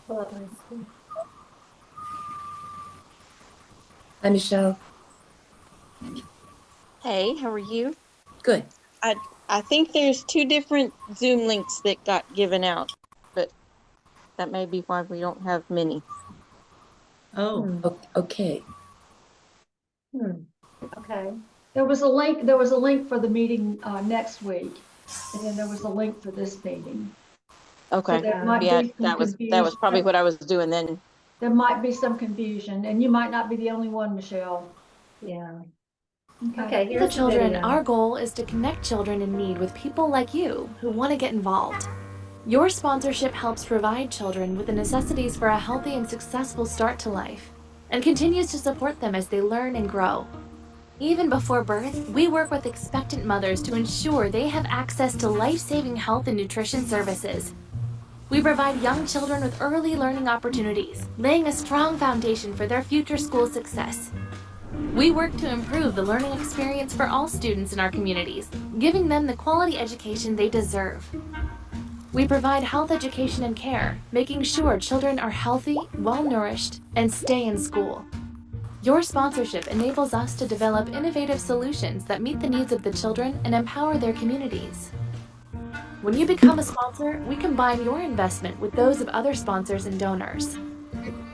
Hi, Michelle. Hey, how are you? Good. I think there's two different Zoom links that got given out, but that may be why we don't have many. Oh, Okay. okay. There was a link for the meeting next week, and then there was a link for this meeting. So Okay. there might Yeah, be some that was confusion. probably what I was doing then. There might be some confusion, and you might not be the only one, Michelle. Yeah. Okay. Okay, For here's the children, video. our goal is to connect children in need with people like you who want to get involved. Your sponsorship helps provide children with the necessities for a healthy and successful start to life and continues to support them as they learn and grow. Even before birth, we work with expectant mothers to ensure they have access to life-saving health and nutrition services. We provide young children with early learning opportunities, laying a strong foundation for their future school success. We work to improve the learning experience for all students in our communities, giving them the quality education they deserve. We provide health education and care, making sure children are healthy, well-nourished, and stay in school. Your sponsorship enables us to develop innovative solutions that meet the needs of the children and empower their communities. When you become a sponsor, we combine your investment with those of other sponsors and donors.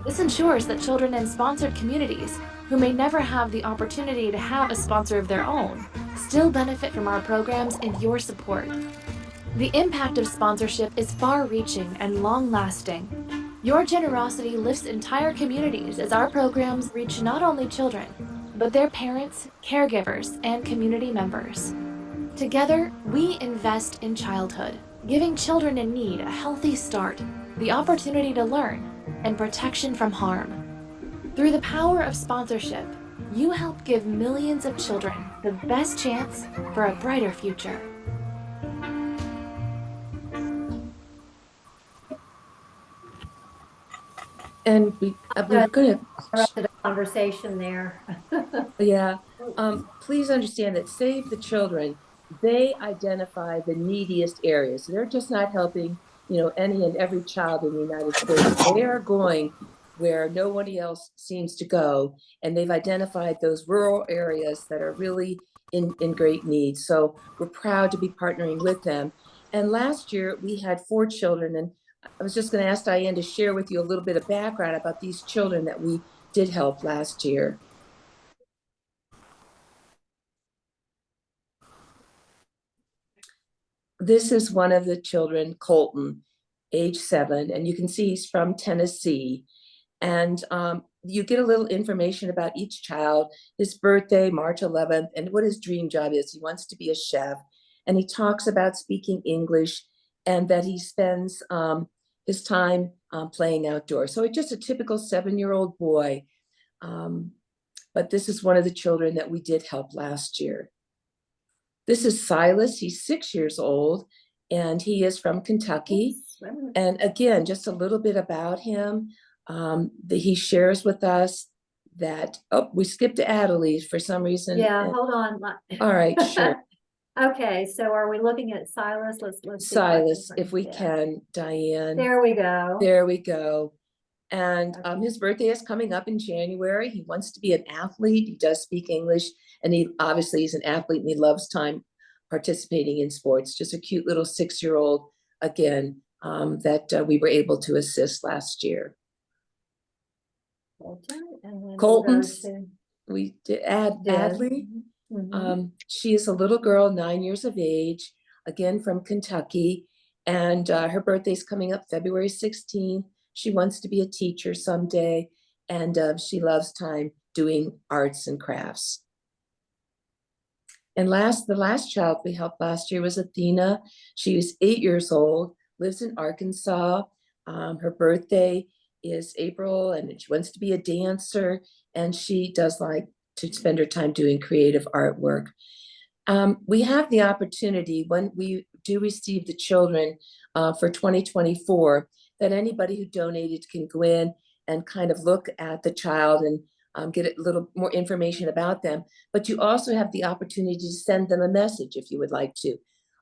This ensures that children in sponsored communities, who may never have the opportunity to have a sponsor of their own, still benefit from our programs and your support. The impact of sponsorship is far-reaching and long-lasting. Your generosity lifts entire communities as our programs reach not only children, but their parents, caregivers, and community members. Together, we invest in childhood, giving children in need a healthy start, the opportunity to learn, and protection from harm. Through the power of sponsorship, you help give millions of children the best chance for a brighter future. And we're going to, Interrupted a conversation there. yeah. Please understand that Save the Children, they identify the neediest areas. They're just not helping, any and every child in the United States. They are going where nobody else seems to go. And they've identified those rural areas that are really in great need. So we're proud to be partnering with them. And last year we had 4 children, and I was just going to ask Diane to share with you a little bit of background about these children that we did help last year. This is one of the children, Colton, age 7, and you can see he's from Tennessee. And you get a little information about each child, his birthday, March 11th, and what his dream job is. He wants to be a chef, and he talks about speaking English, and that he spends his time playing outdoors. So it's just a typical 7-year-old boy. But this is one of the children that we did help last year. This is Silas. He's 6 years old, and he is from Kentucky. And again, just a little bit about him. He shares with us that, we skipped to Adelie for some reason. Yeah, hold on. All right, sure. Okay, so are we looking at Silas? Let's see Silas, if we can, Diane. There we go. There we go. And his birthday is coming up in January. He wants to be an athlete. He does speak English, and he obviously is an athlete, and he loves time participating in sports. Just a cute little 6-year-old, again, that we were able to assist last year. Colton's, we did Adley. She is a little girl, 9 years of age, again from Kentucky, and her birthday's coming up February 16th. She wants to be a teacher someday, and she loves time doing arts and crafts. And the last child we helped last year was Athena. She was 8 years old, lives in Arkansas. Her birthday is April, and she wants to be a dancer, and she does like to spend her time doing creative artwork. We have the opportunity, when we do receive the children for 2024, that anybody who donated can go in and kind of look at the child and get a little more information about them. But you also have the opportunity to send them a message if you would like to.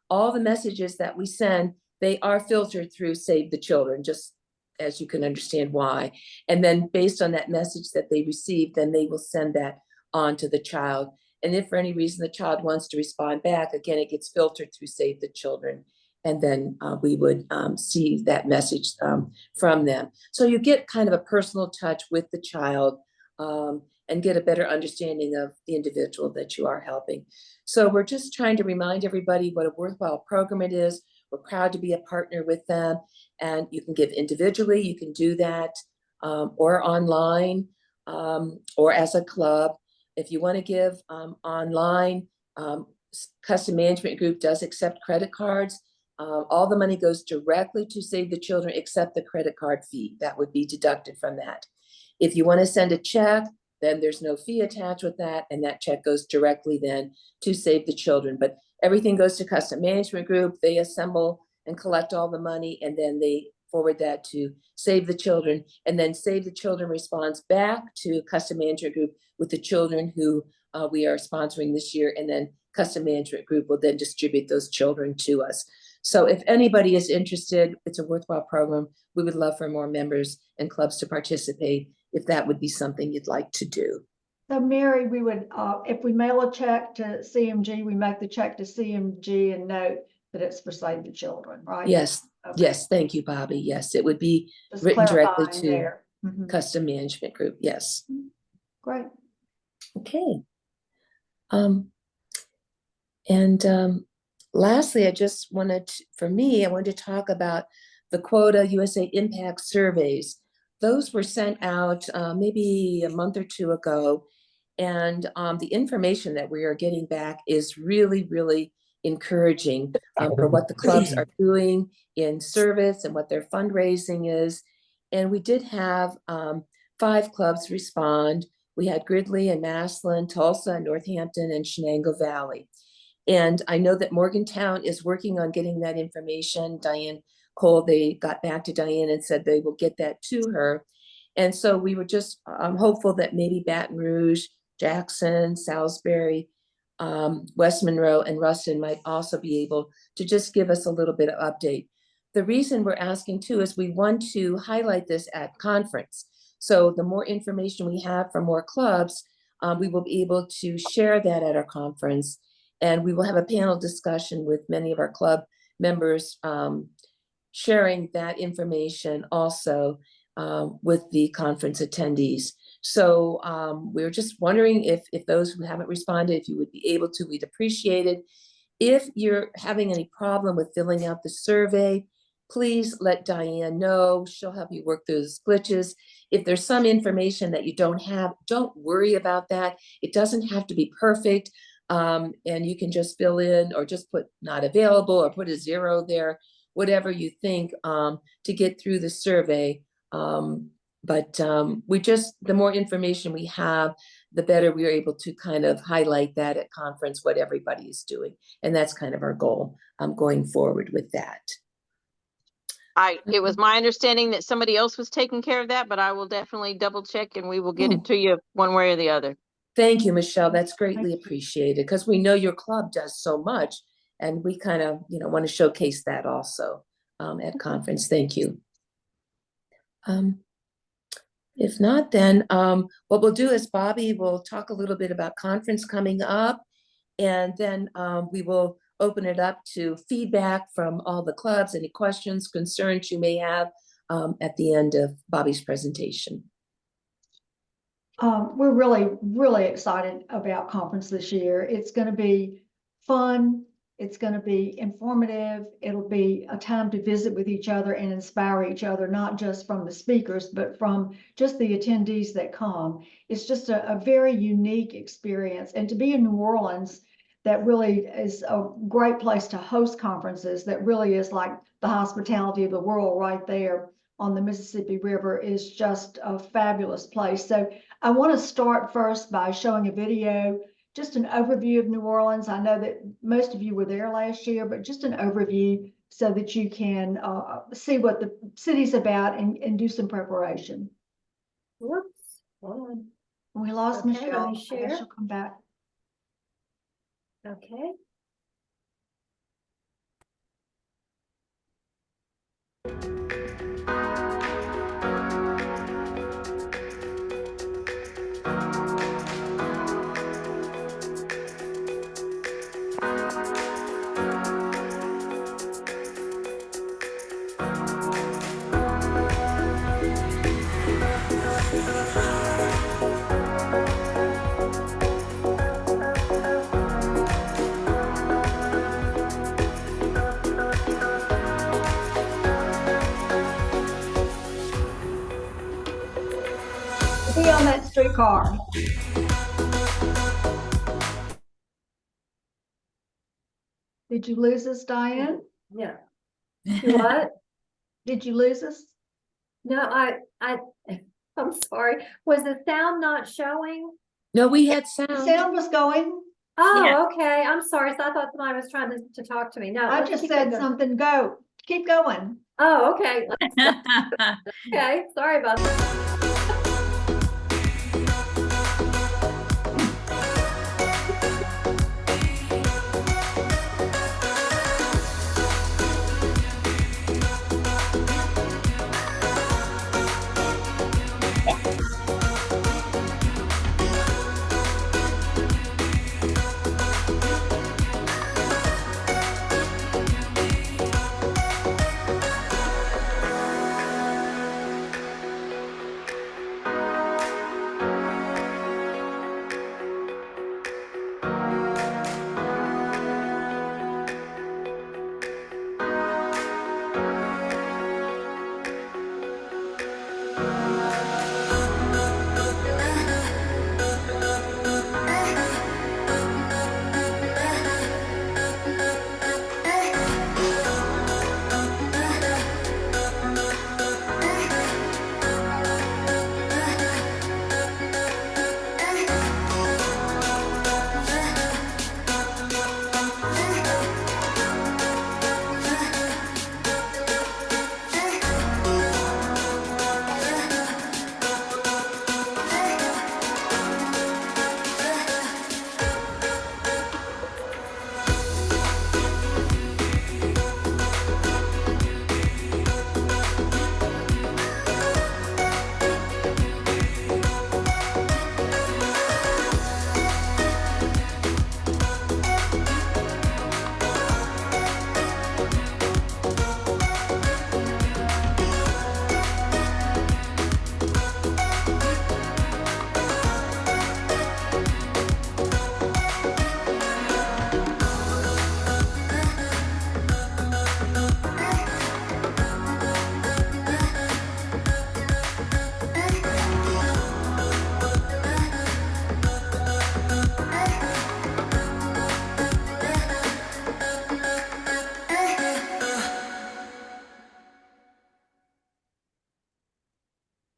All the messages that we send, they are filtered through Save the Children, just as you can understand why. And then based on that message that they receive, then they will send that on to the child. And if for any reason the child wants to respond back, again, it gets filtered through Save the Children. And then we would see that message from them. So you get kind of a personal touch with the child and get a better understanding of the individual that you are helping. So we're just trying to remind everybody what a worthwhile program it is. We're proud to be a partner with them. And you can give individually, you can do that, or online, or as a club. If you want to give online, Custom Management Group does accept credit cards. All the money goes directly to Save the Children except the credit card fee. That would be deducted from that. If you want to send a check, then there's no fee attached with that, and that check goes directly then to Save the Children. But everything goes to Custom Management Group. They assemble and collect all the money, and then they forward that to Save the Children, and then Save the Children responds back to Custom Management Group with the children who we are sponsoring this year, and then Custom Management Group will then distribute those children to us. So if anybody is interested, it's a worthwhile program. We would love for more members and clubs to participate if that would be something you'd like to do. So Mary, we would, if we mail a check to CMG, we make the check to CMG and note that it's for Save the Children, right? Yes, Okay. yes, thank you, Bobby. Yes, it would be Just written directly clarifying to there. Mhm. Custom Management Group, yes. Great. Okay. Lastly, I just wanted to, for me, I wanted to talk about the Quota USA Impact Surveys. Those were sent out maybe a month or two ago, and the information that we are getting back is really, really encouraging for what the clubs are doing in service and what their fundraising is. And we did have 5 clubs respond. We had Gridley and Massillon, Tulsa, Northampton, and Shenango Valley. And I know that Morgantown is working on getting that information. Diane Cole, they got back to Diane and said they will get that to her. And so we were just hopeful that maybe Baton Rouge, Jackson, Salisbury, West Monroe, and Ruston might also be able to just give us a little bit of update. The reason we're asking too is we want to highlight this at conference. So the more information we have from more clubs, we will be able to share that at our conference. And we will have a panel discussion with many of our club members sharing that information also with the conference attendees. So we're just wondering if those who haven't responded, if you would be able to, we'd appreciate it. If you're having any problem with filling out the survey, please let Diane know. She'll help you work through those glitches. If there's some information that you don't have, don't worry about that. It doesn't have to be perfect. And you can just fill in or just put not available or put a 0 there, whatever you think to get through the survey. But we just, the more information we have, the better we're able to kind of highlight that at conference, what everybody is doing. And that's kind of our goal going forward with that. It was my understanding that somebody else was taking care of that, but I will definitely double check and we will get it to you one way or the other. Thank you, Michelle. That's greatly appreciated because we know your club does so much and we kind of, want to showcase that also at conference. Thank you. If not, then what we'll do is Bobby will talk a little bit about conference coming up, and then we will open it up to feedback from all the clubs, any questions, concerns you may have at the end of Bobby's presentation. We're really, really excited about conference this year. It's going to be fun. It's going to be informative. It'll be a time to visit with each other and inspire each other, not just from the speakers, but from just the attendees that come. It's just a very unique experience. And to be in New Orleans, that really is a great place to host conferences. That really is like the hospitality of the world right there on the Mississippi River, is just a fabulous place. So I want to start first by showing a video, just an overview of New Orleans. I know that most of you were there last year, but just an overview so that you can see what the city's about and do some preparation. Whoops, hold on. We lost Okay, Michelle. let me I guess share. she'll come back. Okay. Be on that streetcar. Did you lose us, Diane? Yeah. You what? Did you lose us? No, I'm sorry. Was the sound not showing? No, we had The sound. sound was going. Oh, okay. I'm sorry. So I thought somebody was trying to talk to me. No, I let's just keep it said going. something, go. Keep going. Oh, okay. Okay. Sorry about that.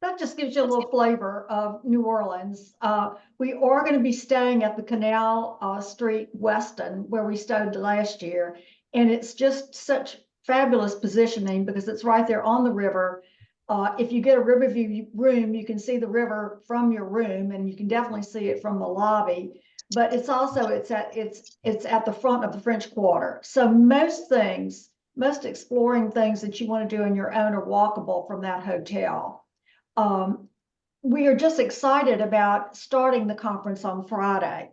That just gives you a little flavor of New Orleans. We are going to be staying at the Canal Street Weston where we stayed last year. And it's just such fabulous positioning because it's right there on the river. If you get a Riverview room, you can see the river from your room and you can definitely see it from the lobby. But it's also, it's at the front of the French Quarter. So most exploring things that you want to do on your own are walkable from that hotel. We are just excited about starting the conference on Friday.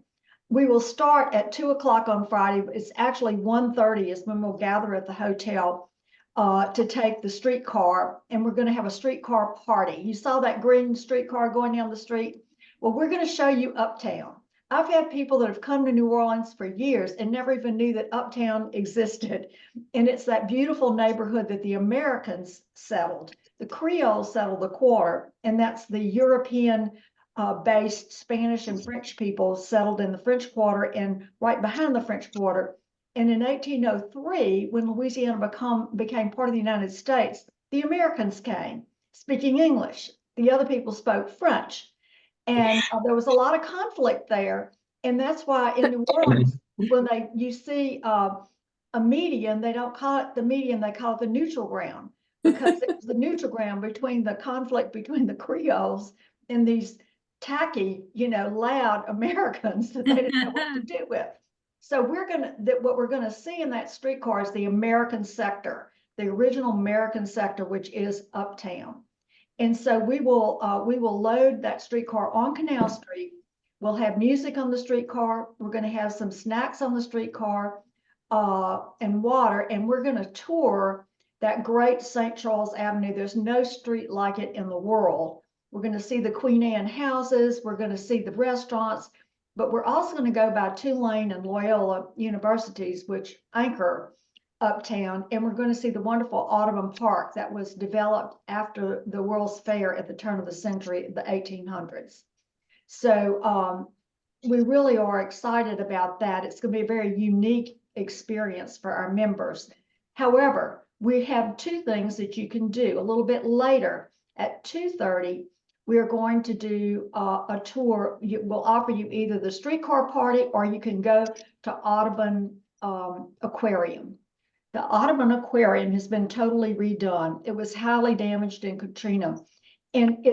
We will start at 2:00 on Friday. It's actually 1:30 is when we'll gather at the hotel to take the streetcar, and we're going to have a streetcar party. You saw that green streetcar going down the street? Well, we're going to show you Uptown. I've had people that have come to New Orleans for years and never even knew that Uptown existed. And it's that beautiful neighborhood that the Americans settled. The Creoles settled the quarter, and that's the European based Spanish and French people settled in the French Quarter and right behind the French Quarter. And in 1803, when Louisiana became part of the United States, the Americans came speaking English. The other people spoke French. And there was a lot of conflict there. And that's why in New Orleans, when you see a median, they don't call it the median, they call it the neutral ground, because it was the neutral ground between the conflict between the Creoles and these tacky, loud Americans that they didn't know what to do with. So what we're gonna see in that streetcar is the American sector, the original American sector, which is Uptown. And so we will load that streetcar on Canal Street. We'll have music on the streetcar. We're going to have some snacks on the streetcar and water. And we're going to tour that great St. Charles Avenue. There's no street like it in the world. We're going to see the Queen Anne houses. We're going to see the restaurants. But we're also going to go by Tulane and Loyola universities, which anchor uptown, and we're going to see the wonderful Audubon Park that was developed after the World's Fair at the turn of the century, the 1800s. So we really are excited about that. It's going to be a very unique experience for our members. However, we have two things that you can do. A little bit later at 2:30, we are going to do a tour. We'll offer you either the streetcar party or you can go to Audubon Aquarium. The Audubon Aquarium has been totally redone. It was highly damaged in Katrina, and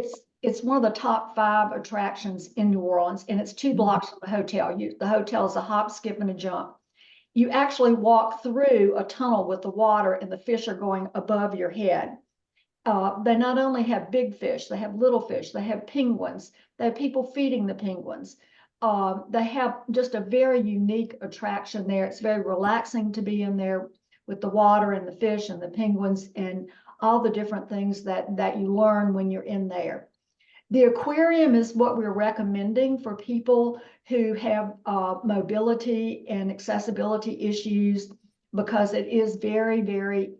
it's one of the top 5 attractions in New Orleans, and it's 2 blocks from the hotel. The hotel is a hop, skip, and a jump. You actually walk through a tunnel with the water, and the fish are going above your head. They not only have big fish, they have little fish, they have penguins, they have people feeding the penguins. They have just a very unique attraction there. It's very relaxing to be in there with the water and the fish and the penguins and all the different things that you learn when you're in there. The aquarium is what we're recommending for people who have mobility and accessibility issues, because it is very, very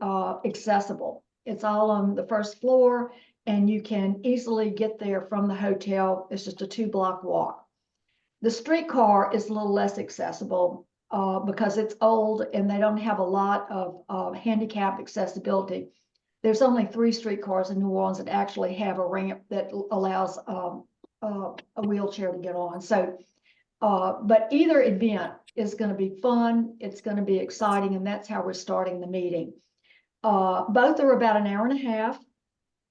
accessible. It's all on the first floor, and you can easily get there from the hotel. It's just a 2-block walk. The streetcar is a little less accessible because it's old and they don't have a lot of handicap accessibility. There's only 3 streetcars in New Orleans that actually have a ramp that allows a wheelchair to get on. So, but either event is going to be fun. It's going to be exciting, and that's how we're starting the meeting. Both are about an hour and a half.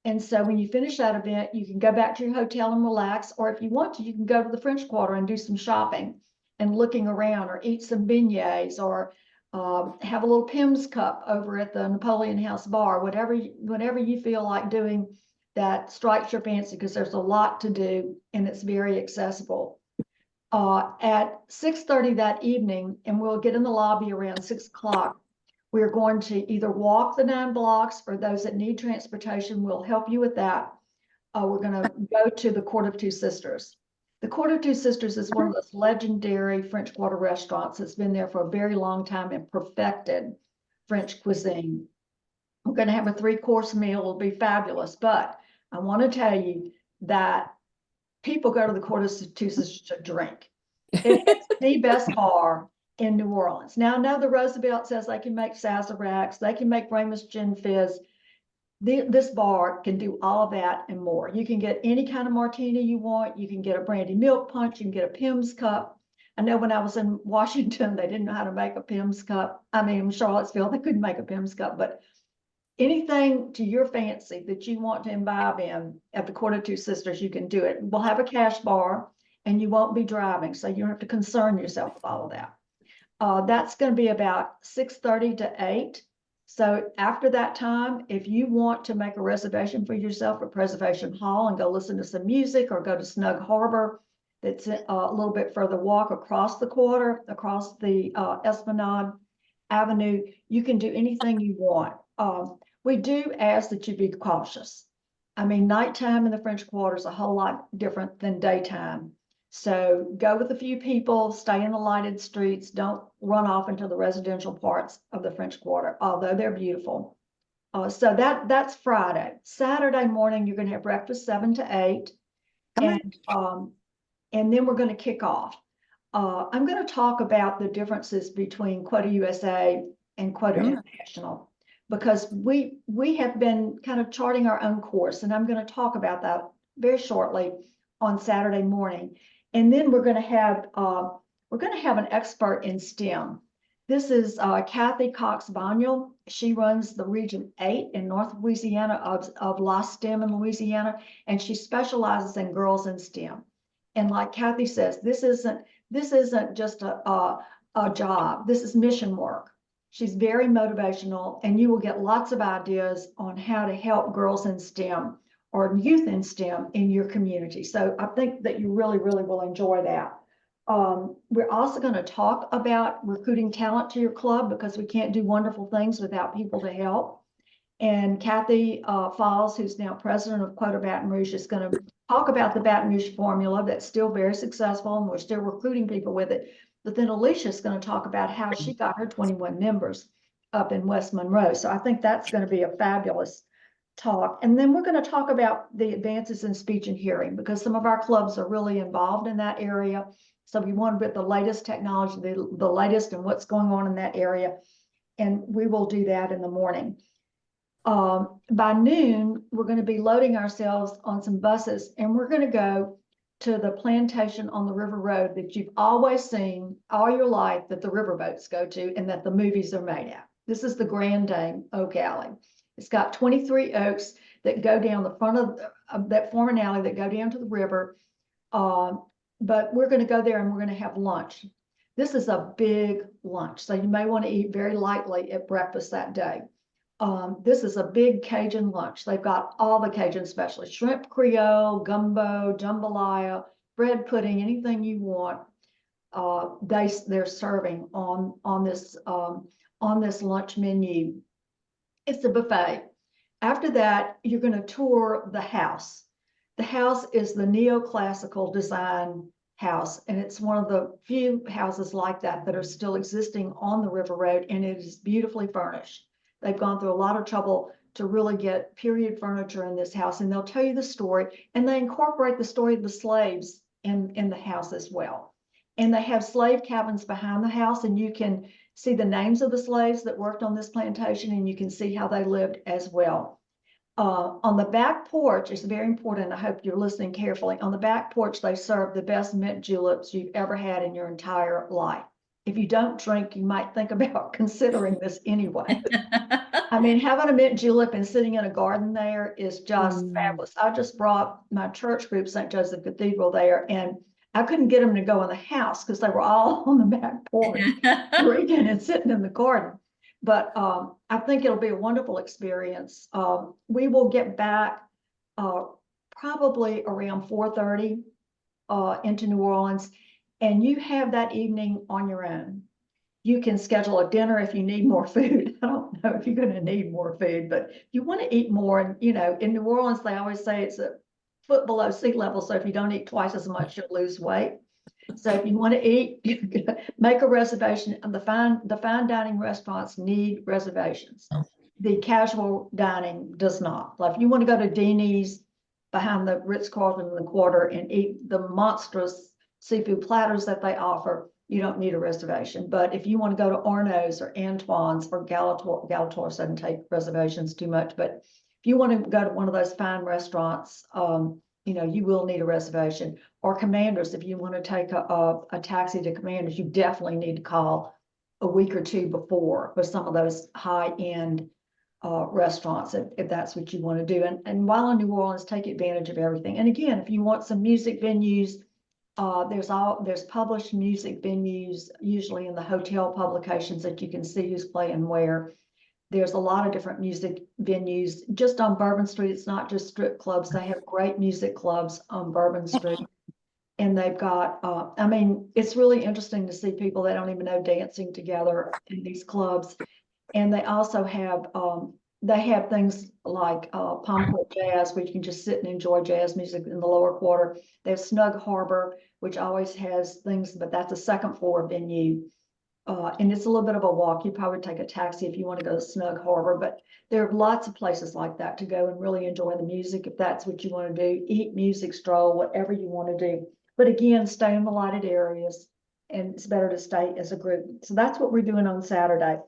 And so when you finish that event, you can go back to your hotel and relax, or if you want to, you can go to the French Quarter and do some shopping and looking around, or eat some beignets, or have a little Pim's cup over at the Napoleon House Bar, whatever you feel like doing that strikes your fancy, because there's a lot to do and it's very accessible. At 6:30 that evening, and we'll get in the lobby around 6 o'clock, we're going to either walk the 9 blocks, or those that need transportation, we'll help you with that. We're going to go to the Court of Two Sisters. The Court of Two Sisters is one of those legendary French Quarter restaurants that's been there for a very long time and perfected French cuisine. We're going to have a 3-course meal. It'll be fabulous. But I want to tell you that people go to the Court of Two Sisters to drink. It's the best bar in New Orleans. Now, I know the Roosevelt says they can make Sazeracs, they can make Ramus Gin Fizz. This bar can do all of that and more. You can get any kind of martini you want. You can get a brandy milk punch. You can get a Pim's cup. I know when I was in Washington, they didn't know how to make a Pim's cup. I mean, in Charlottesville, they couldn't make a Pim's cup, but anything to your fancy that you want to imbibe in at the Court of Two Sisters, you can do it. We'll have a cash bar, and you won't be driving, so you don't have to concern yourself with all of that. That's going to be about 6:30 to 8. So after that time, if you want to make a reservation for yourself at Preservation Hall and go listen to some music, or go to Snug Harbor, that's a little bit further walk across the quarter, across the Esplanade Avenue, you can do anything you want. We do ask that you be cautious. I mean, nighttime in the French Quarter is a whole lot different than daytime. So go with a few people, stay in the lighted streets, don't run off into the residential parts of the French Quarter, although they're beautiful. So that's Friday. Saturday morning, you're going to have breakfast 7 to 8. And then we're going to kick off. I'm going to talk about the differences between Quota USA and Quota International, because we have been kind of charting our own course, and I'm going to talk about that very shortly on Saturday morning. And then we're going to have an expert in STEM. This is Kathy Cox-Banyal. She runs the Region 8 in North Louisiana of La STEM in Louisiana, and she specializes in girls in STEM. And like Kathy says, this isn't just a job. This is mission work. She's very motivational, and you will get lots of ideas on how to help girls in STEM or youth in STEM in your community. So I think that you really, really will enjoy that. We're also going to talk about recruiting talent to your club, because we can't do wonderful things without people to help. And Kathy Falls, who's now president of Quota Baton Rouge, is going to talk about the Baton Rouge formula that's still very successful, and we're still recruiting people with it. But then Alicia's going to talk about how she got her 21 members. up in West Monroe. So I think that's going to be a fabulous talk. And then we're going to talk about the advances in speech and hearing, because some of our clubs are really involved in that area. So we want to get the latest technology, the latest and what's going on in that area. And we will do that in the morning. By noon, we're going to be loading ourselves on some buses, and we're going to go to the plantation on the River Road that you've always seen all your life, that the riverboats go to and that the movies are made at. This is the Grand Dame Oak Alley. It's got 23 oaks that go down the front of that form an alley that go down to the river. But we're going to go there and we're going to have lunch. This is a big lunch, so you may want to eat very lightly at breakfast that day. This is a big Cajun lunch. They've got all the Cajun specialties: shrimp Creole, gumbo, jambalaya, bread pudding, anything you want. They're serving on this lunch menu. It's a buffet. After that, you're going to tour the house. The house is the neoclassical design house, and it's one of the few houses like that that are still existing on the River Road, and it is beautifully furnished. They've gone through a lot of trouble to really get period furniture in this house, and they'll tell you the story, and they incorporate the story of the slaves in the house as well. And they have slave cabins behind the house, and you can see the names of the slaves that worked on this plantation, and you can see how they lived as well. On the back porch, it's very important, I hope you're listening carefully. On the back porch, they serve the best mint juleps you've ever had in your entire life. If you don't drink, you might think about considering this anyway. I mean, having a mint julep and sitting in a garden there is just fabulous. I just brought my church group, St. Joseph Cathedral, there, and I couldn't get them to go in the house because they were all on the back porch drinking and sitting in the garden. But I think it'll be a wonderful experience. We will get back probably around 4:30 into New Orleans, and you have that evening on your own. You can schedule a dinner if you need more food. I don't know if you're going to need more food, but if you want to eat more, and in New Orleans, they always say it's a foot below sea level. So if you don't eat twice as much, you'll lose weight. So if you want to eat, make a reservation. And the fine dining restaurants need reservations. The casual dining does not. Like if you want to go to Deanie's behind the Ritz-Carlton in the Quarter and eat the monstrous seafood platters that they offer, you don't need a reservation. But if you want to go to Arnaud's or Antoine's or Galator doesn't take reservations too much. But if you want to go to one of those fine restaurants, you will need a reservation. Or Commander's, if you want to take a taxi to Commander's, you definitely need to call a week or two before for some of those high-end restaurants, if that's what you want to do. And while in New Orleans, take advantage of everything. And again, if you want some music venues, there's published music venues, usually in the hotel publications, that you can see who's playing where. There's a lot of different music venues just on Bourbon Street. It's not just strip clubs. They have great music clubs on Bourbon Street. And they've got, it's really interesting to see people that don't even know dancing together in these clubs. And they also have, things like Palm Court Jazz, where you can just sit and enjoy jazz music in the lower quarter. They have Snug Harbor, which always has things, but that's a second floor venue. And it's a little bit of a walk. You probably take a taxi if you want to go to Snug Harbor, but there are lots of places like that to go and really enjoy the music if that's what you want to do. Eat, music, stroll, whatever you want to do. But again, stay in the lighted areas, and it's better to stay as a group. So that's what we're doing on Saturday.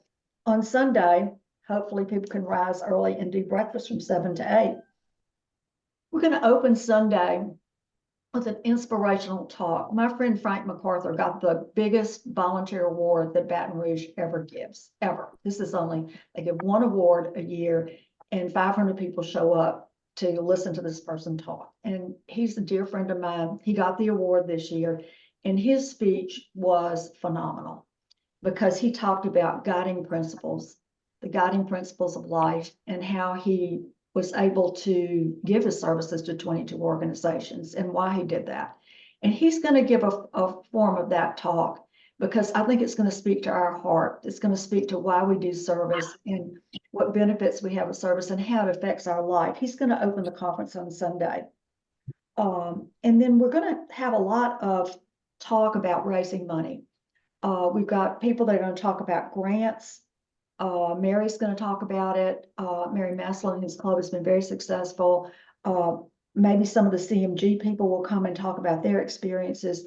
On Sunday, hopefully people can rise early and do breakfast from 7 to 8. We're going to open Sunday with an inspirational talk. My friend Frank MacArthur got the biggest volunteer award that Baton Rouge ever gives, ever. They give one award a year, and 500 people show up to listen to this person talk. And he's a dear friend of mine. He got the award this year, and his speech was phenomenal because he talked about guiding principles, the guiding principles of life, and how he was able to give his services to 22 organizations and why he did that. And he's going to give a form of that talk because I think it's going to speak to our heart. It's going to speak to why we do service and what benefits we have of service and how it affects our life. He's going to open the conference on Sunday. And then we're going to have a lot of talk about raising money. We've got people that are going to talk about grants. Mary's going to talk about it. Mary Maslin, whose club has been very successful. Maybe some of the CMG people will come and talk about their experiences.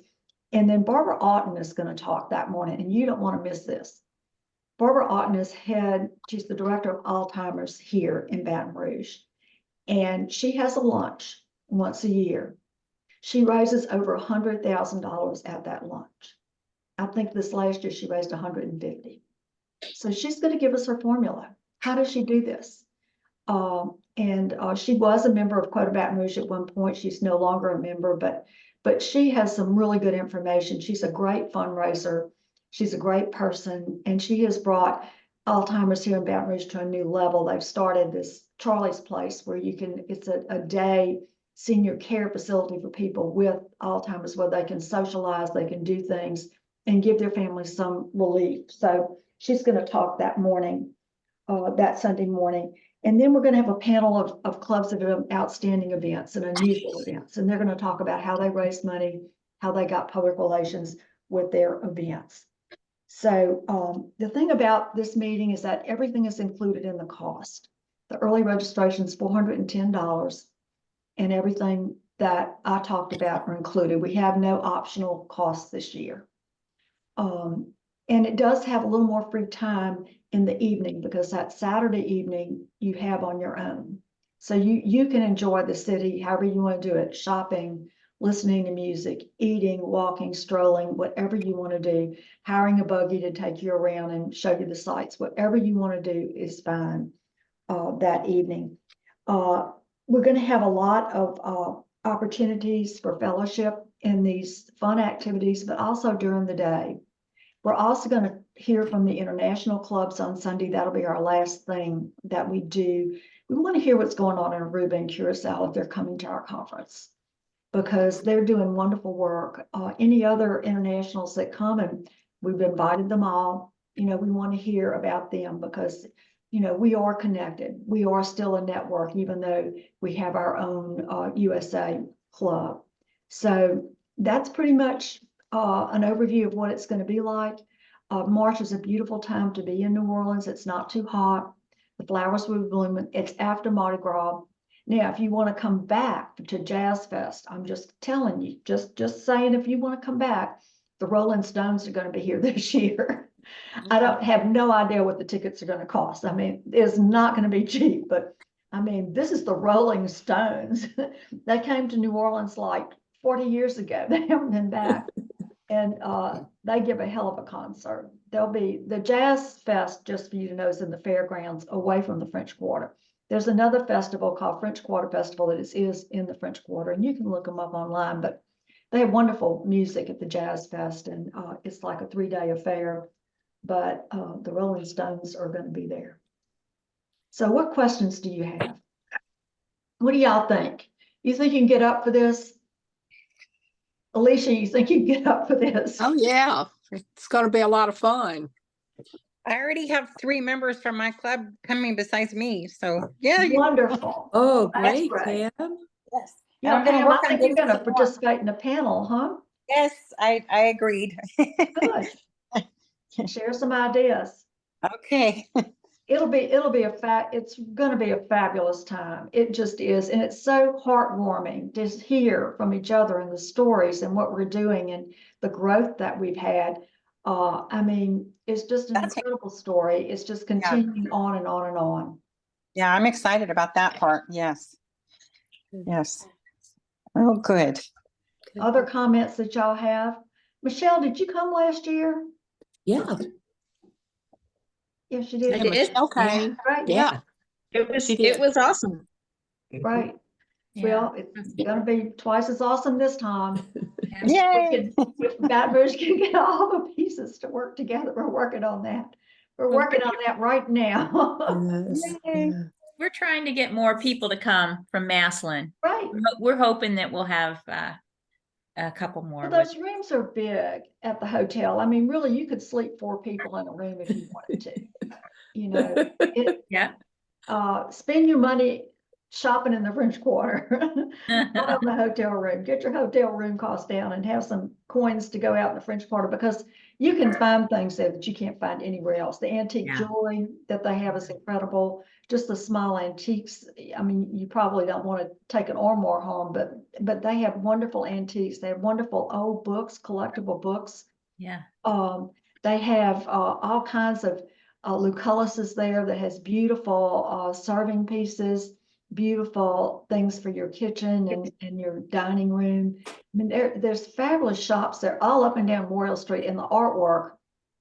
And then Barbara Otten is going to talk that morning, and you don't want to miss this. Barbara Otten is she's the director of Alzheimer's here in Baton Rouge. And she has a lunch once a year. She raises over $100,000 at that lunch. I think this last year she raised $150,000. So she's going to give us her formula. How does she do this? She was a member of Quota Baton Rouge at one point. She's no longer a member, but she has some really good information. She's a great fundraiser. She's a great person, and she has brought Alzheimer's here in Baton Rouge to a new level. They've started this Charlie's Place where it's a day senior care facility for people with Alzheimer's where they can socialize, they can do things and give their families some relief. So she's going to talk that morning, that Sunday morning. And then we're going to have a panel of clubs that have done outstanding events and unusual events. And they're going to talk about how they raised money, how they got public relations with their events. So the thing about this meeting is that everything is included in the cost. The early registration is $410, and everything that I talked about are included. We have no optional costs this year. And it does have a little more free time in the evening because that Saturday evening you have on your own. So you can enjoy the city however you want to do it, shopping, listening to music, eating, walking, strolling, whatever you want to do, hiring a buggy to take you around and show you the sights, whatever you want to do is fine that evening. We're going to have a lot of opportunities for fellowship in these fun activities, but also during the day. We're also going to hear from the international clubs on Sunday. That'll be our last thing that we do. We want to hear what's going on in Aruba and Curacao if they're coming to our conference, because they're doing wonderful work. Any other internationals that come, and we've invited them all, we want to hear about them because, we are connected. We are still a network, even though we have our own USA club. So that's pretty much an overview of what it's going to be like. March is a beautiful time to be in New Orleans. It's not too hot. The flowers will bloom. It's after Mardi Gras. Now, if you want to come back to Jazz Fest, I'm just telling you, just saying, if you want to come back, the Rolling Stones are going to be here this year. I don't have no idea what the tickets are going to cost. I mean, it's not going to be cheap, but I mean, this is the Rolling Stones. They came to New Orleans like 40 years ago. They haven't been back. And they give a hell of a concert. There'll be the Jazz Fest, just for you to know, is in the fairgrounds away from the French Quarter. There's another festival called French Quarter Festival that is in the French Quarter, and you can look them up online, but they have wonderful music at the Jazz Fest, and it's like a 3-day affair, but the Rolling Stones are going to be there. So what questions do you have? What do y'all think? You think you can get up for this? Alicia, you think you can get up for this? Oh, yeah. It's going to be a lot of fun. I already have 3 members from my club coming besides me. So, yeah. Wonderful. Oh, That's great, great. Pam. Yes. Yeah, I'm gonna Pam, work I on think you're getting going to some more. participate in a panel, huh? Yes, I agreed. Good. Share some ideas. Okay. It's going to be a fabulous time. It just is. And it's so heartwarming to hear from each other and the stories and what we're doing and the growth that we've had. I mean, it's just an incredible story. It's just continuing on and on and on. Yeah, I'm excited about that part. Yes. Yes. Oh, good. Other comments that y'all have? Michelle, did you come last year? Yeah. Yes, you did. I did. Okay. Right. Yeah. It was awesome. Right. Yeah. Well, it's going to be twice as awesome this time. Yay. If Baton Rouge can get all the pieces to work together, we're working on that. We're working on that right now. Yes. Yay. Yeah. We're trying to get more people to come from Maslin. Right. We're hoping that we'll have a couple more. But those rooms are big at the hotel. I mean, really, you could sleep 4 people in a room if you wanted to. Yeah. Spend your money shopping in the French Quarter, not on the hotel room. Get your hotel room cost down and have some coins to go out in the French Quarter, because you can find things there that you can't find anywhere else. The antique Yeah. jewelry that they have is incredible. Just the small antiques. I mean, you probably don't want to take an armoire home, but they have wonderful antiques. They have wonderful old books, collectible books. Yeah. They have all kinds of Luculluses there that has beautiful serving pieces, beautiful things for your kitchen and your dining room. I mean, there's fabulous shops there all up and down Royal Street, and the artwork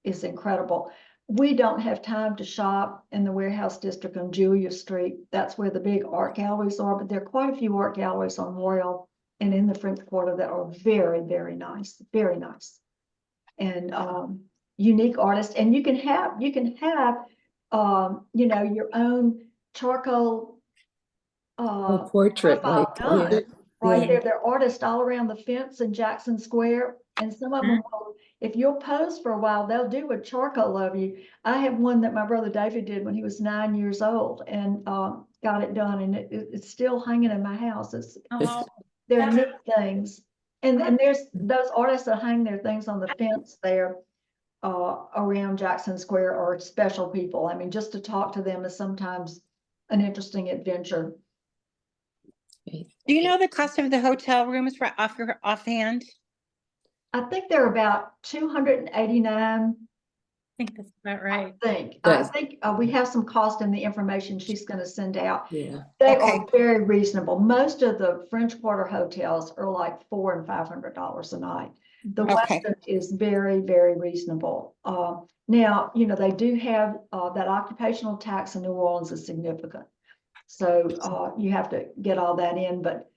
is incredible. We don't have time to shop in the warehouse district on Julia Street. That's where the big art galleries are, but there are quite a few art galleries on Royal and in the French Quarter that are very, very nice, very nice. And unique artists, and you can have you know, your own charcoal Portrait, right? profile done Yeah. right Yeah. there. There are artists all around the fence in Jackson Square, and some of them will, if you'll pose for a while, they'll do a charcoal of you. I have one that my brother David did when he was 9 years old, and got it done, and it's still hanging in my house. Oh, They're neat things. And there's those artists that hang their things on the fence there around Jackson Square are special people. I mean, just to talk to them is sometimes an interesting adventure. Do you know the cost of the hotel rooms offhand? I think they're about 289. I think that's about right. I think we have some cost in the information she's going to send out. Yeah. They Okay. are very reasonable. Most of the French Quarter hotels are like $400 and $500 a night. The Okay. Westin is very, very reasonable. Now, you know, they do have that occupational tax in New Orleans is significant. So you have to get all that in, but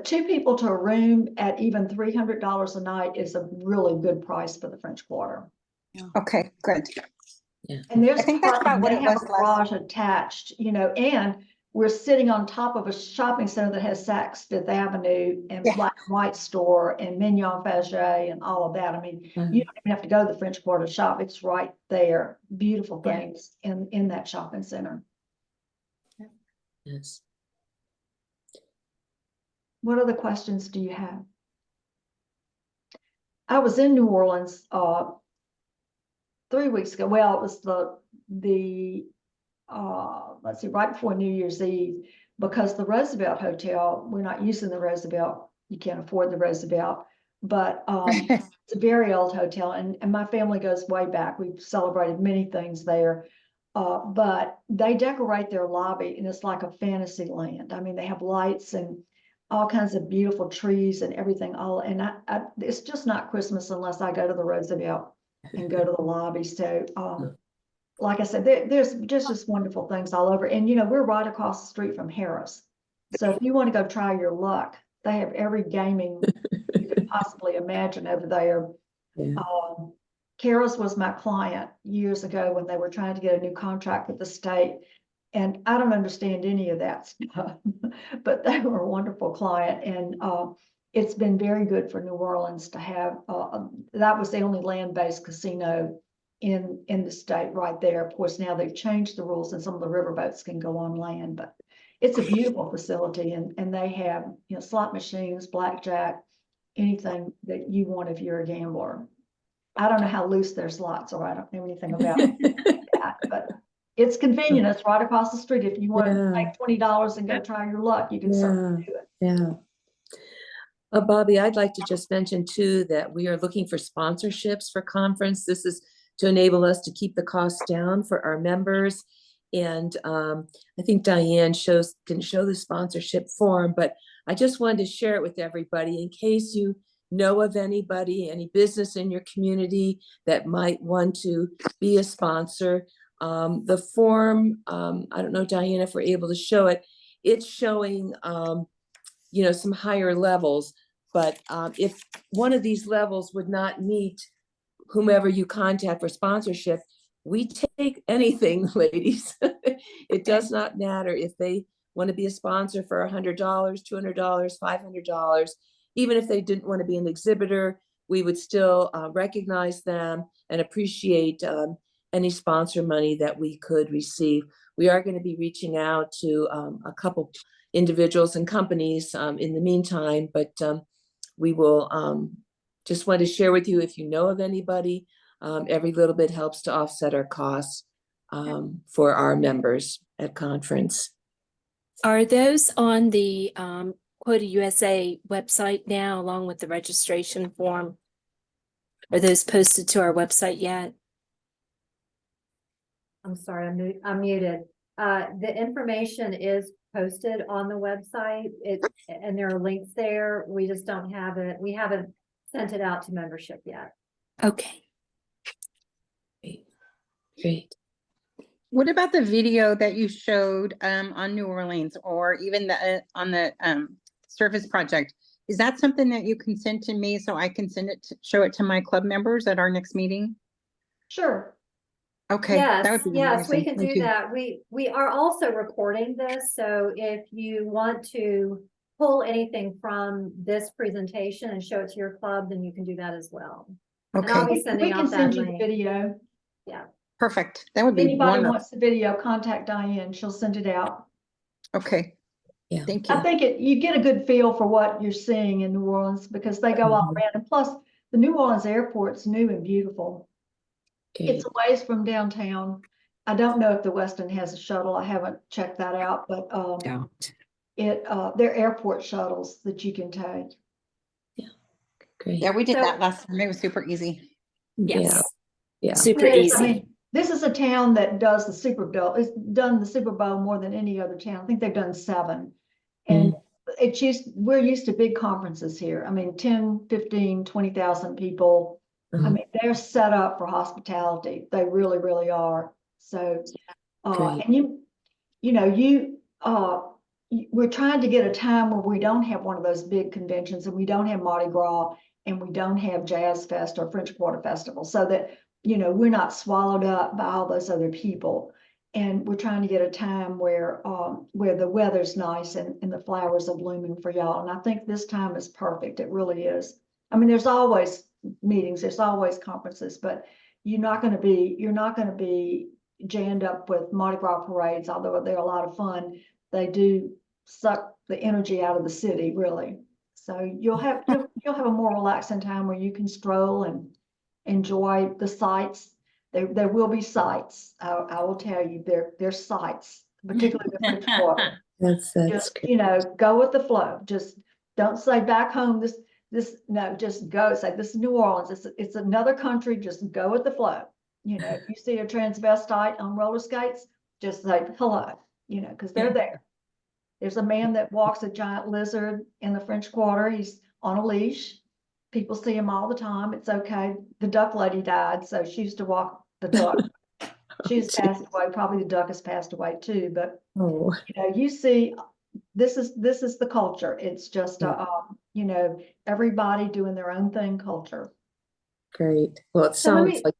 2 people to a room at even $300 a night is a really good price for the French Quarter. Okay, good. And there's I think that's parking. about what They it have was a last. garage attached, you know, and we're sitting on top of a shopping center that has Saks Fifth Avenue and Yeah. Black and White store and Mignon Faget and all of that. I mean, you don't even have to go to the French Quarter to shop. It's right there. Beautiful Yeah. things in that shopping center. Yes. What other questions do you have? I was in New Orleans 3 weeks ago. Well, it was let's see, right before New Year's Eve, because the Roosevelt Hotel, we're not using the Roosevelt. You can't afford the Roosevelt, but it's a very old hotel, and my family goes way back. We've celebrated many things there. But they decorate their lobby and it's like a fantasy land. I mean, they have lights and all kinds of beautiful trees and everything. It's just not Christmas unless I go to the Roosevelt and go to the lobby. So, like I said, there's just wonderful things all over. And, you know, we're right across the street from Harris. So if you want to go try your luck, they have every gaming you could possibly imagine over there. Yeah. Kara's was my client years ago when they were trying to get a new contract with the state. And I don't understand any of that stuff, but they were a wonderful client. And it's been very good for New Orleans to have, that was the only land-based casino in the state right there. Of course, now they've changed the rules and some of the riverboats can go on land, but it's a beautiful facility. And they have, you know, slot machines, blackjack, anything that you want if you're a gambler. I don't know how loose their slots are. I don't know anything about that, but it's convenient. It's right across the street. If you want to Yeah. pay $20 and go try your luck, you can certainly do it. Yeah. Bobby, I'd like to just mention too that we are looking for sponsorships for conference. This is to enable us to keep the costs down for our members. And I think Diane can show the sponsorship form, but I just wanted to share it with everybody in case you know of anybody, any business in your community that might want to be a sponsor. The form, I don't know, Diane, if we're able to show it, it's showing, you know, some higher levels, but if one of these levels would not meet whomever you contact for sponsorship, we take anything, ladies. It does not matter if they want to be a sponsor for $100, $200, $500. Even if they didn't want to be an exhibitor, we would still recognize them and appreciate any sponsor money that we could receive. We are going to be reaching out to a couple individuals and companies in the meantime, but we will just want to share with you, if you know of anybody, Every little bit helps to offset our costs for our members at conference. Are those on the Quota USA website now, along with the registration form? Are those posted to our website yet? I'm sorry, I'm muted. The information is posted on the website. And there are links there. We just don't have it. We haven't sent it out to membership yet. Okay. Great. What about the video that you showed on New Orleans, or even the on the Surface Project? Is that something that you can send to me so I can show it to my club members at our next meeting? Sure. Okay, Yes, that would be yes, we amazing. can Thank do you. that. We are also recording this, so if you want to pull anything from this presentation and show it to your club, then you can do that as well. And I'll Okay, be sending We out can that send you the link. video. perfect. That would If be anybody wonderful. wants the video, contact Diane. She'll send it out. Okay. Yeah. Thank I you. think you get a good feel for what you're seeing in New Orleans because they go all Mhm. around. And plus, the New Orleans airport's new and beautiful. Okay. It's a ways from downtown. I don't know if the Westin has a shuttle. I haven't checked that out, but Don't. they're airport shuttles that you can take. Great. Yeah, we did So- that last time. It was super easy. Yes. Yeah. Super It is, I easy. mean, this is a town that does the Super Bowl. It's done the Super Bowl more than any other town. I think they've done 7. And we're used to big conferences here. I mean, 10, 15, 20,000 people. I Mhm. mean, they're set up for hospitality. They really, really are. So, Great. and we're trying to get a time where we don't have one of those big conventions and we don't have Mardi Gras and we don't have Jazz Fest or French Quarter Festival so that, we're not swallowed up by all those other people. And we're trying to get a time where the weather's nice and the flowers are blooming for y'all. And I think this time is perfect. It really is. I mean, there's always meetings, there's always conferences, but you're not going to be jammed up with Mardi Gras parades, although they're a lot of fun. They do suck the energy out of the city, really. So you'll have a more relaxing time where you can stroll and enjoy the sights. There will be sights. I will tell you, there's sights, particularly the French Quarter. That's Just, great. go with the flow. Just don't say back home. No, just go. Say this is New Orleans. It's another country. Just go with the flow. If you see a transvestite on roller skates, just say hello. Because they're there. There's a man that walks a giant lizard in the French Quarter. He's on a leash. People see him all the time. It's okay. The duck lady died, so she used to walk the duck. She's passed away. Probably the duck has passed away too. But Oh, you see, this is the culture. It's just everybody doing their own thing culture. great. Well, it So let sounds me- like,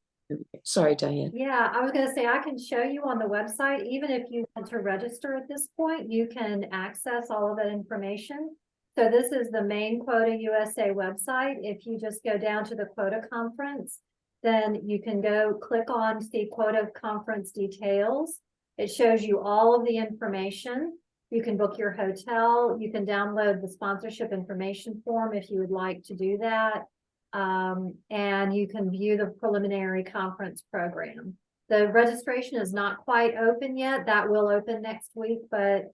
sorry, Diane. Yeah, I was gonna say, I can show you on the website, even if you want to register at this point, you can access all of that information. So this is the main Quota USA website. If you just go down to the Quota Conference, then you can go click on the Quota Conference details. It shows you all of the information. You can book your hotel. You can download the sponsorship information form if you would like to do that. And you can view the preliminary conference program. The registration is not quite open yet. That will open next week, but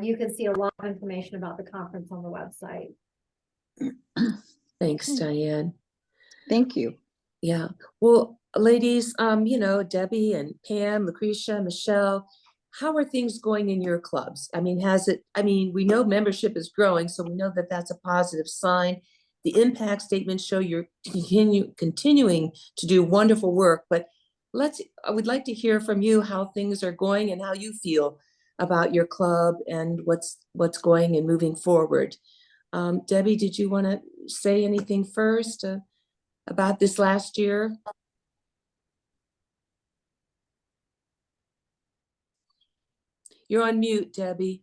you can see a lot of information about the conference on the website. Thanks, Diane. Thank you. Yeah. Well, ladies, Debbie and Pam, Lucretia, Michelle, how are things going in your clubs? I mean, we know membership is growing, so we know that that's a positive sign. The impact statements show you're continuing to do wonderful work, but I would like to hear from you how things are going and how you feel about your club and what's going and moving forward. Debbie, did you want to say anything first about this last year? You're on mute, Debbie.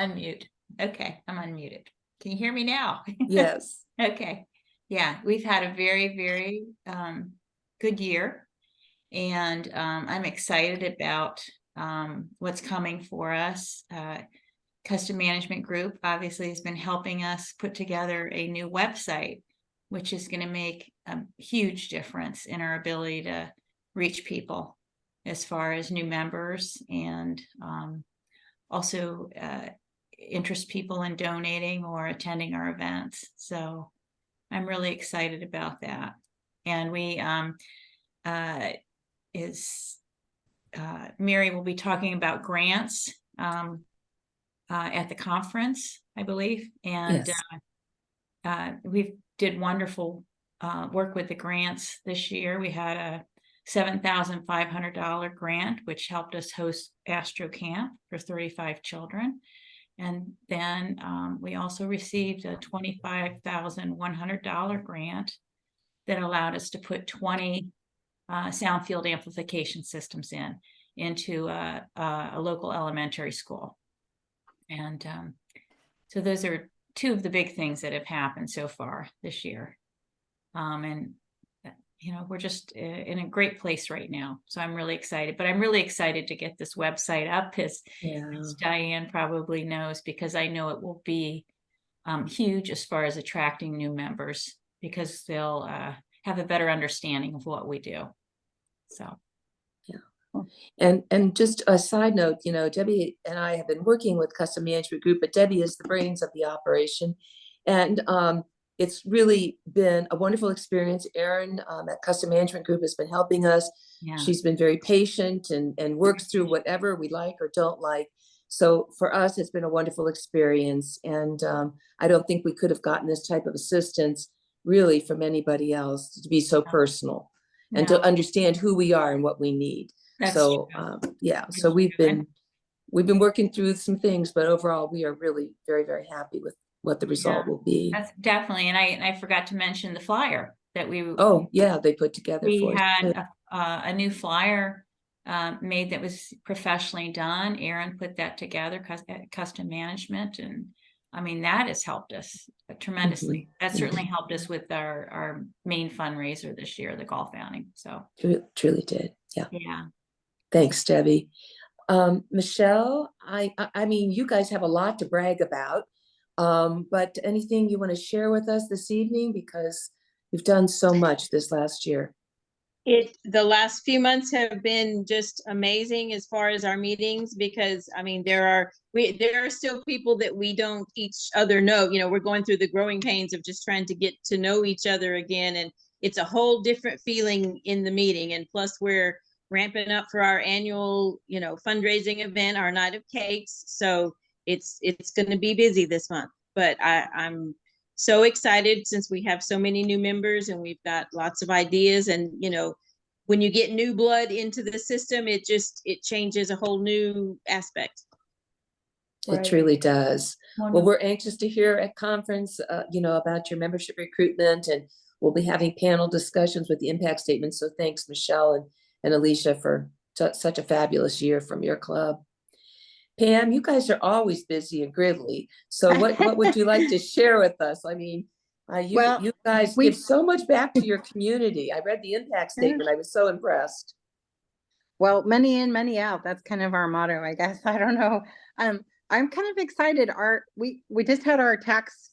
Unmute. Okay, I'm unmuted. Can you hear me now? Yes. Okay. Yeah, we've had a very, very good year. And I'm excited about what's coming for us. Custom Management Group obviously has been helping us put together a new website, which is going to make a huge difference in our ability to reach people as far as new members, and also interest people in donating or attending our events. So I'm really excited about that. And we Mary will be talking about grants at the conference, I believe. And Yes. we did wonderful work with the grants this year. We had a $7,500 grant, which helped us host Astro Camp for 35 children. And then we also received a $25,100 grant that allowed us to put 20 sound field amplification systems into a local elementary school. And so those are two of the big things that have happened so far this year. And we're just in a great place right now. So I'm really excited, but I'm really excited to get this website up, as Diane probably knows, because I know it will be huge as far as attracting new members, because they'll have a better understanding of what we do. So. And just a side note, Debbie and I have been working with Custom Management Group, but Debbie is the brains of the operation. And it's really been a wonderful experience. Erin at Custom Management Group has been helping us. Yeah. She's been very patient and works through whatever we like or don't like. So for us, it's been a wonderful experience. And I don't think we could have gotten this type of assistance really from anybody else, to be so personal and to understand who we are and what we need. So so we've been working through some things, but overall we are really very, very happy with what the result will be. That's definitely, and I forgot to mention the flyer that we they put together we for us. had a new flyer made that was professionally done. Erin put that together, Custom Management, and I mean that has helped us tremendously. That certainly helped us with our main fundraiser this year, the golf outing. So truly did. Yeah. Thanks, Debbie. Michelle, I mean, you guys have a lot to brag about, but anything you want to share with us this evening, because you've done so much this last year. The last few months have been just amazing as far as our meetings, because I mean, there are still people that we don't each other know. We're going through the growing pains of just trying to get to know each other again. And it's a whole different feeling in the meeting. And plus we're ramping up for our annual, fundraising event, our night of cakes. So it's going to be busy this month, but I'm so excited since we have so many new members and we've got lots of ideas. And, when you get new blood into the system, it changes a whole new aspect. It truly does. Well, we're anxious to hear at conference, about your membership recruitment, and we'll be having panel discussions with the impact statement. So thanks, Michelle and Alicia, for such a fabulous year from your club. Pam, you guys are always busy and griddly. So what would you like to share with us? I mean, you guys give so much back to your community. I read the impact statement. I was so impressed. Well, money in, money out. That's kind of our motto, I guess. I don't know. I'm kind of excited. We just had our tax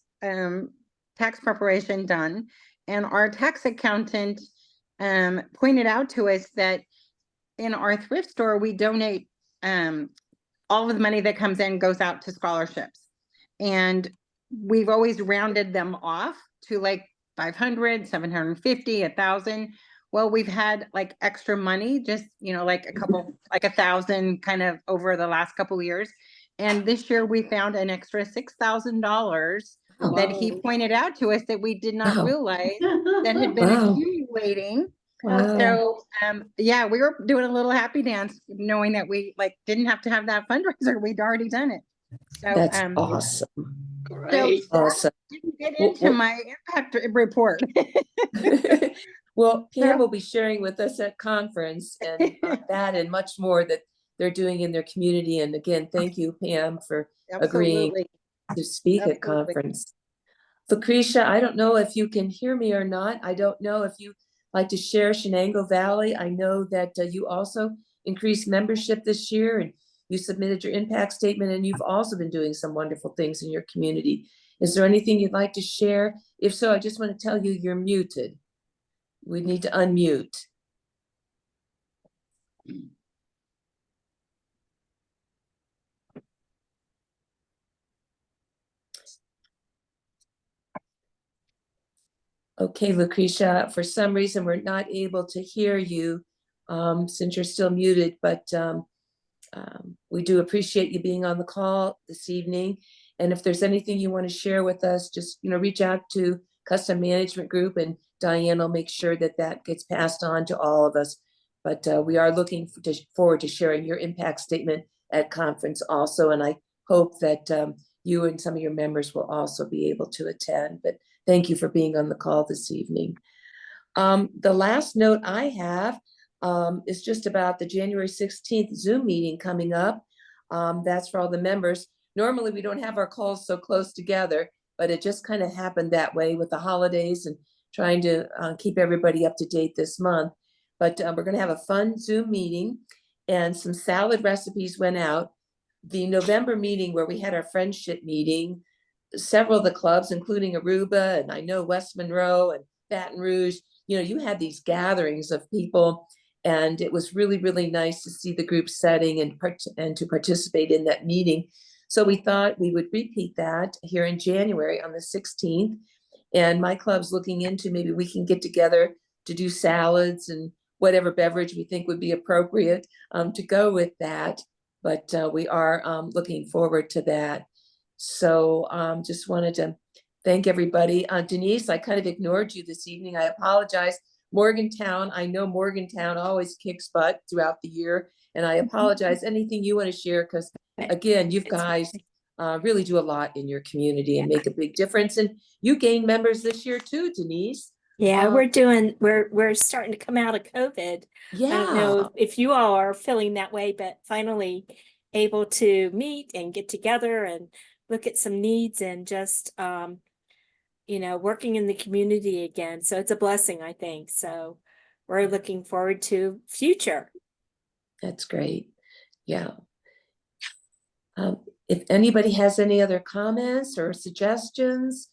preparation done, and our tax accountant pointed out to us that in our thrift store, we donate all of the money that comes in goes out to scholarships. And we've always rounded them off to like 500, 750, 1,000. Well, we've had like extra money, just, like a couple, like 1,000 kind of over the last couple of years. And this year we found an extra $6,000 that he pointed out to us that we did not realize that had been accumulating. So, we were doing a little happy dance knowing that we didn't have to have that fundraiser. We'd already done it. So that's awesome. Great. So awesome. Didn't get into my impact report. Well, Pam will be sharing with us at conference and that and much more that they're doing in their community. And again, thank you, Pam, for agreeing to speak at conference. Lucretia, I don't know if you can hear me or not. I don't know if you like to share Shenango Valley. I know that you also increased membership this year, and you submitted your impact statement, and you've also been doing some wonderful things in your community. Is there anything you'd like to share? If so, I just want to tell you you're muted. We need to unmute. Okay, Lucretia, for some reason, we're not able to hear you since you're still muted, but we do appreciate you being on the call this evening. And if there's anything you want to share with us, just, reach out to Custom Management Group, and Diane will make sure that that gets passed on to all of us. But we are looking forward to sharing your impact statement at conference also. And I hope that you and some of your members will also be able to attend. But thank you for being on the call this evening. The last note I have is just about the January 16th Zoom meeting coming up. That's for all the members. Normally, we don't have our calls so close together, but it just kind of happened that way with the holidays and trying to keep everybody up to date this month. But we're going to have a fun Zoom meeting, and some salad recipes went out. The November meeting where we had our friendship meeting, several of the clubs, including Aruba, and I know West Monroe and Baton Rouge, you had these gatherings of people, and it was really, really nice to see the group setting and to participate in that meeting. So we thought we would repeat that here in January on the 16th. And my club's looking into maybe we can get together to do salads and whatever beverage we think would be appropriate to go with that. But we are looking forward to that. So just wanted to thank everybody. Denise, I kind of ignored you this evening. I apologize. Morgantown, I know Morgantown always kicks butt throughout the year. And I apologize. Anything you want to share? Because again, you guys really do a lot in your community and make a big difference. And you gained members this year too, Denise. Yeah, we're starting to come out of COVID. I don't know if you all are feeling that way, but finally able to meet and get together and look at some needs and just, working in the community again. So it's a blessing, I think. So we're looking forward to future. That's great. Yeah. If anybody has any other comments or suggestions,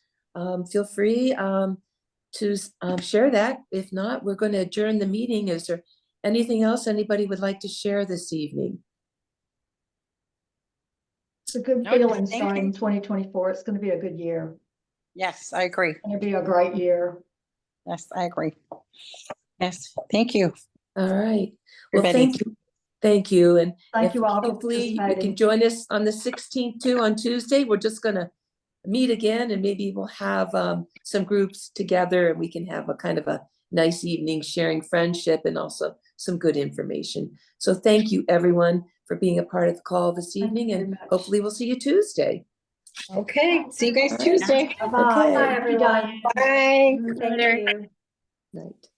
feel free to share that. If not, we're going to adjourn the meeting. Is there anything else anybody would like to share this evening? It's a good feeling starting 2024. It's going to be a good year. Yes, I agree. It's going to be a great year. Yes, I agree. Yes, thank you. All right. Well, Everybody. thank you. Thank you. And Thank you all for hopefully you participating. can join us on the 16th too on Tuesday. We're just going to meet again, and maybe we'll have some groups together and we can have a kind of a nice evening sharing friendship and also some good information. So thank you everyone for being a part of the call this evening, and hopefully we'll see you Tuesday. Okay, see you guys All right. Tuesday. Bye, Okay. everyone. Bye. Thank you. Night.